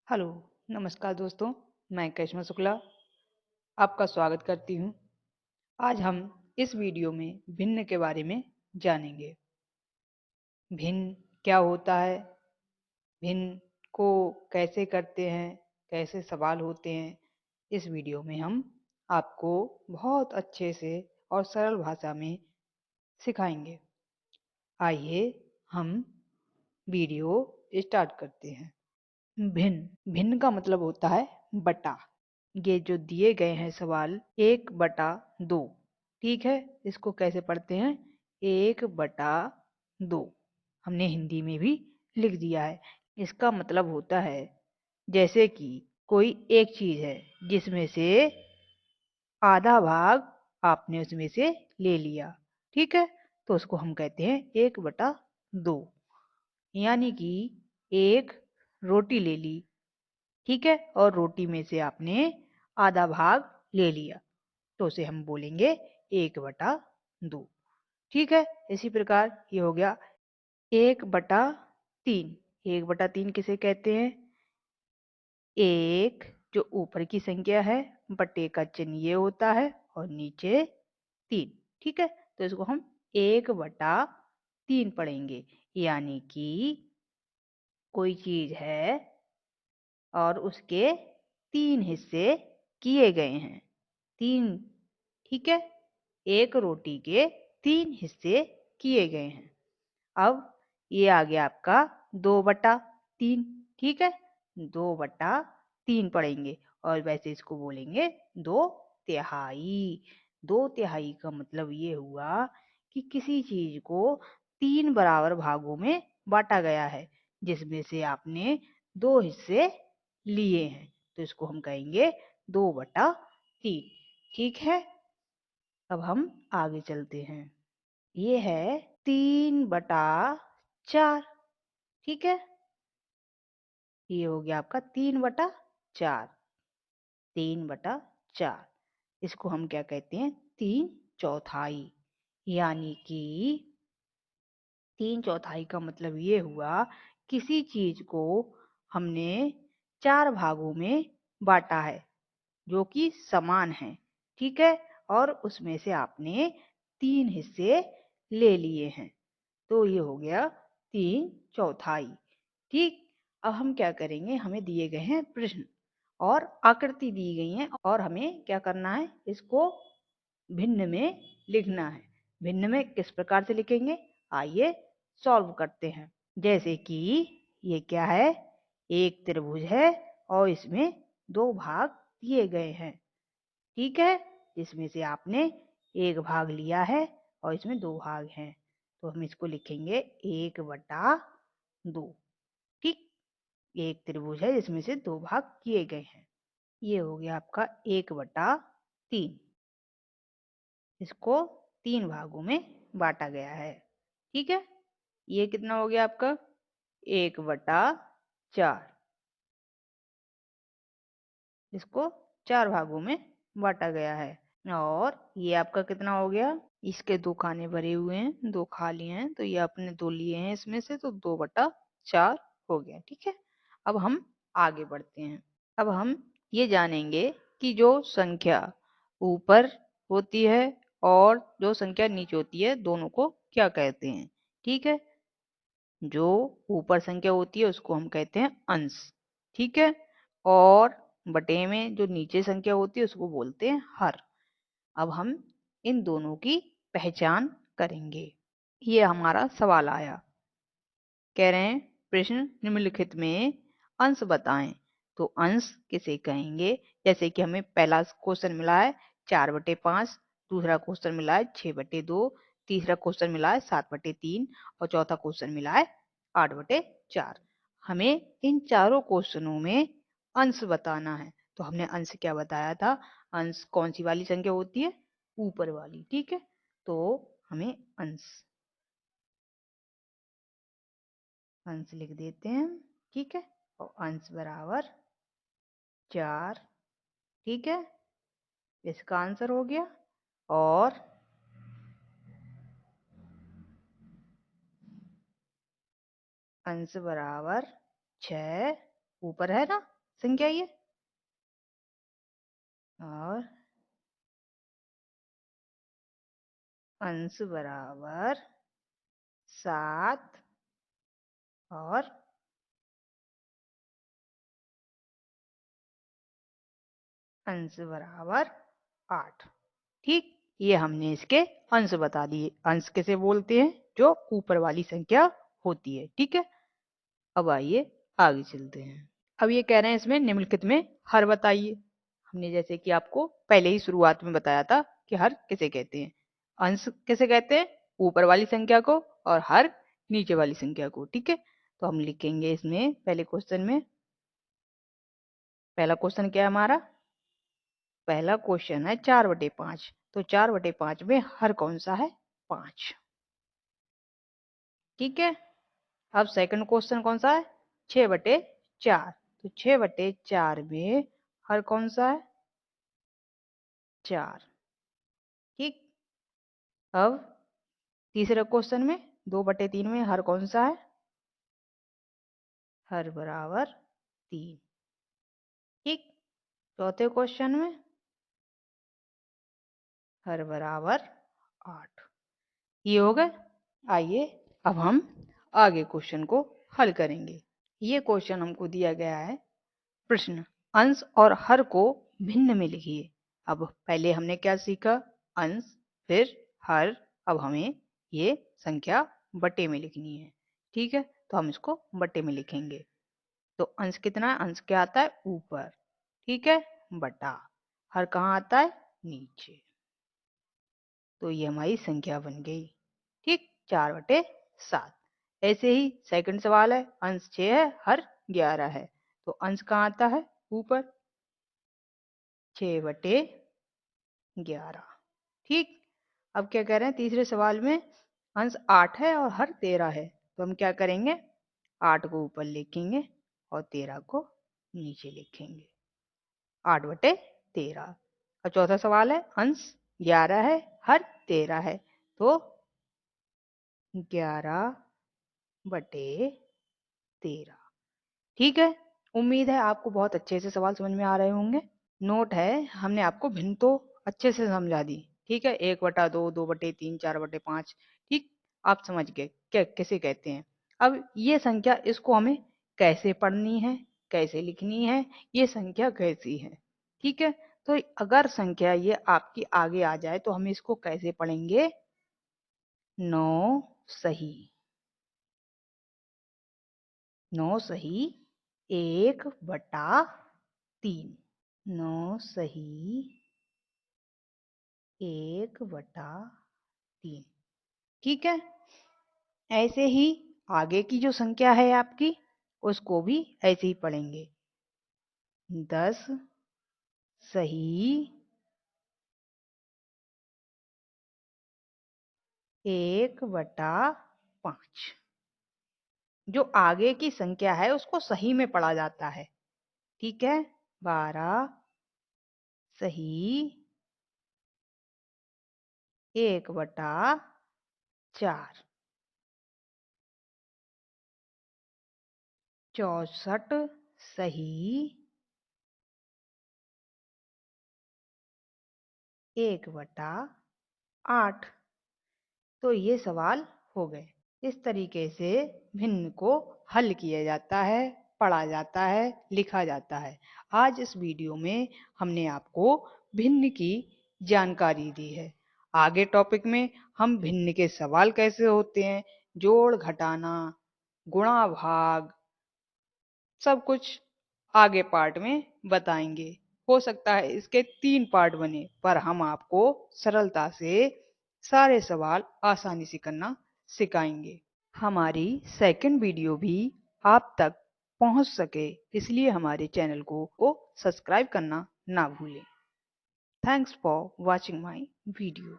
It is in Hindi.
हेलो, नमस्कार दोस्तों। मैं करिश्मा शुक्ला आपका स्वागत करती हूँ। आज हम इस वीडियो में भिन्न के बारे में जानेंगे। भिन्न क्या होता है? भिन्न को कैसे करते हैं? कैसे सवाल होते हैं? इस वीडियो में हम आपको बहुत अच्छे से और सरल भाषा में सिखाएंगे। आइए हम वीडियो स्टार्ट करते हैं। भिन्न भिन्न का मतलब होता है बटा। ये जो दिए गए हैं सवाल 1/2, ठीक है। इसको कैसे पढ़ते हैं? 1/2 हमने हिंदी में भी लिख दिया है। इसका मतलब होता है जैसे कि कोई एक चीज है जिसमें से आधा भाग आपने उसमें से ले लिया, ठीक है, तो उसको हम कहते हैं 1/2। यानी कि एक रोटी ले ली, ठीक है, और रोटी में से आपने आधा भाग ले लिया, तो उसे हम बोलेंगे 1/2। ठीक है। इसी प्रकार ये हो गया 1/3। 1/3 किसे कहते हैं? एक जो ऊपर की संख्या है, बटे का चिन्ह ये होता है और नीचे 3, ठीक है। तो इसको हम 1/3 पढ़ेंगे। यानी कि कोई चीज है और उसके 3 हिस्से किए गए हैं। 3, ठीक है। एक रोटी के 3 हिस्से किए गए हैं। अब ये आ गया आपका 2/3, ठीक है। 2/3 पढ़ेंगे और वैसे इसको बोलेंगे 2/3। 2/3 का मतलब ये हुआ कि किसी चीज को 3 बराबर भागों में बांटा गया है, जिसमें से आपने 2 हिस्से लिए हैं, तो इसको हम कहेंगे 2/3, ठीक है। अब हम आगे चलते हैं। ये है 3/4, ठीक है। ये हो गया आपका 3/4। 3/4 इसको हम क्या कहते हैं? 3/4। यानी कि 3/4 का मतलब ये हुआ किसी चीज को हमने 4 भागों में बांटा है जो कि समान है, ठीक है, और उसमें से आपने 3 हिस्से ले लिए हैं, तो ये हो गया 3/4, ठीक। अब हम क्या करेंगे? हमें दिए गए हैं प्रश्न और आकृति दी गई है और हमें क्या करना है? इसको भिन्न में लिखना है। भिन्न में किस प्रकार से लिखेंगे? आइए सॉल्व करते हैं। जैसे कि ये क्या है? एक त्रिभुज है और इसमें 2 भाग दिए गए हैं, ठीक है, जिसमें से आपने एक भाग लिया है और इसमें 2 भाग हैं, तो हम इसको लिखेंगे 1/2, ठीक। एक त्रिभुज है जिसमें से 2 भाग किए गए हैं। ये हो गया आपका 1/3। इसको 3 भागों में बांटा गया है, ठीक है। ये कितना हो गया आपका? 1/4। इसको 4 भागों में बांटा गया है। और ये आपका कितना हो गया? इसके 2 खाने भरे हुए हैं, 2 खाली हैं, तो ये आपने 2 लिए हैं इसमें से, तो 2/4 हो गया, ठीक है। अब हम आगे बढ़ते हैं। अब हम ये जानेंगे कि जो संख्या ऊपर होती है और जो संख्या नीचे होती है, दोनों को क्या कहते हैं, ठीक है। जो ऊपर संख्या होती है उसको हम कहते हैं अंश, ठीक है, और बटे में जो नीचे संख्या होती है उसको बोलते हैं हर। अब हम इन दोनों की पहचान करेंगे। ये हमारा सवाल आया, कह रहे हैं प्रश्न निम्नलिखित में अंश बताएं, तो अंश किसे कहेंगे? जैसे कि हमें पहला क्वेश्चन मिला है 4/5, दूसरा क्वेश्चन मिला है 6/2, तीसरा क्वेश्चन मिला है 7/3 और चौथा क्वेश्चन मिला है 8/4। हमें इन चारों क्वेश्चनों में अंश बताना है, तो हमने अंश क्या बताया था? अंश कौन सी वाली संख्या होती है? ऊपर वाली, ठीक है। तो हमें अंश अंश लिख देते हैं, ठीक है, और अंश बराबर 4, ठीक है, इसका आंसर हो गया। और अंश बराबर 6 ऊपर है ना, संख्या ये, और अंश बराबर 7 और अंश बराबर 8। ठीक, ये हमने इसके अंश बता दिए। अंश किसे बोलते हैं? जो ऊपर वाली संख्या होती है। ठीक है, अब आइए आगे चलते हैं। अब ये कह रहे हैं इसमें निम्नलिखित में हर बताइए। हमने जैसे कि आपको पहले ही शुरुआत में बताया था कि हर किसे कहते हैं, अंश किसे कहते हैं? ऊपर वाली संख्या को, और हर नीचे वाली संख्या को। ठीक है, तो हम लिखेंगे इसमें पहले क्वेश्चन में। पहला क्वेश्चन क्या है हमारा? पहला क्वेश्चन है 4/5। तो 4/5 में हर कौन सा है? 5। ठीक है, अब सेकंड क्वेश्चन कौन सा है? 6/4। तो 6/4 में हर कौन सा है? 4। ठीक, अब तीसरे क्वेश्चन में 2/3 में हर कौन सा है? हर बराबर 3। ठीक, चौथे क्वेश्चन में हर बराबर 8। ये हो गए। आइए अब हम आगे क्वेश्चन को हल करेंगे। ये क्वेश्चन हमको दिया गया है। प्रश्न, अंश और हर को भिन्न में लिखिए। अब पहले हमने क्या सीखा? अंश, फिर हर। अब हमें ये संख्या बटे में लिखनी है। ठीक है, तो हम इसको बटे में लिखेंगे। तो अंश कितना है? अंश क्या आता है? ऊपर। ठीक है, बटा हर कहाँ आता है? नीचे। तो ये हमारी संख्या बन गई। ठीक, 4/7। ऐसे ही सेकंड सवाल है, अंश 6 है, हर 11 है। तो अंश कहाँ आता है? ऊपर, 6/11। ठीक, अब क्या कह रहे हैं तीसरे सवाल में? अंश 8 है और हर 13 है। तो हम क्या करेंगे? 8 को ऊपर लिखेंगे और 13 को नीचे लिखेंगे। 8/13। और चौथा सवाल है, अंश 11 है, हर 13 है। तो 11/13। ठीक है, उम्मीद है आपको बहुत अच्छे से सवाल समझ में आ रहे होंगे। नोट है, हमने आपको भिन्न तो अच्छे से समझा दी। ठीक है, 1/2, 2/3, 4/5। ठीक, आप समझ गए क्या किसे कहते हैं। अब ये संख्या, इसको हमें कैसे पढ़नी है, कैसे लिखनी है, ये संख्या कैसी है। ठीक है, तो अगर संख्या ये आपकी आगे आ जाए तो हम इसको कैसे पढ़ेंगे? 9 सही। 9 सही 1/3। 9 सही 1/3। ठीक है, ऐसे ही आगे की जो संख्या है आपकी, उसको भी ऐसे ही पढ़ेंगे। 10 सही 1/5। जो आगे की संख्या है उसको सही में पढ़ा जाता है। ठीक है, 12 सही 1/4। 64 सही 1/8। तो ये सवाल हो गए। इस तरीके से भिन्न को हल किया जाता है, पढ़ा जाता है, लिखा जाता है। आज इस वीडियो में हमने आपको भिन्न की जानकारी दी है। आगे टॉपिक में हम भिन्न के सवाल कैसे होते हैं, जोड़ घटाना, गुणा भाग, सब कुछ आगे पार्ट में बताएंगे। हो सकता है इसके 3 पार्ट बने, पर हम आपको सरलता से सारे सवाल आसानी से करना सिखाएंगे। हमारी सेकंड वीडियो भी आप तक पहुंच सके, इसलिए हमारे चैनल को सब्सक्राइब करना ना भूलें। Thanks for watching my video.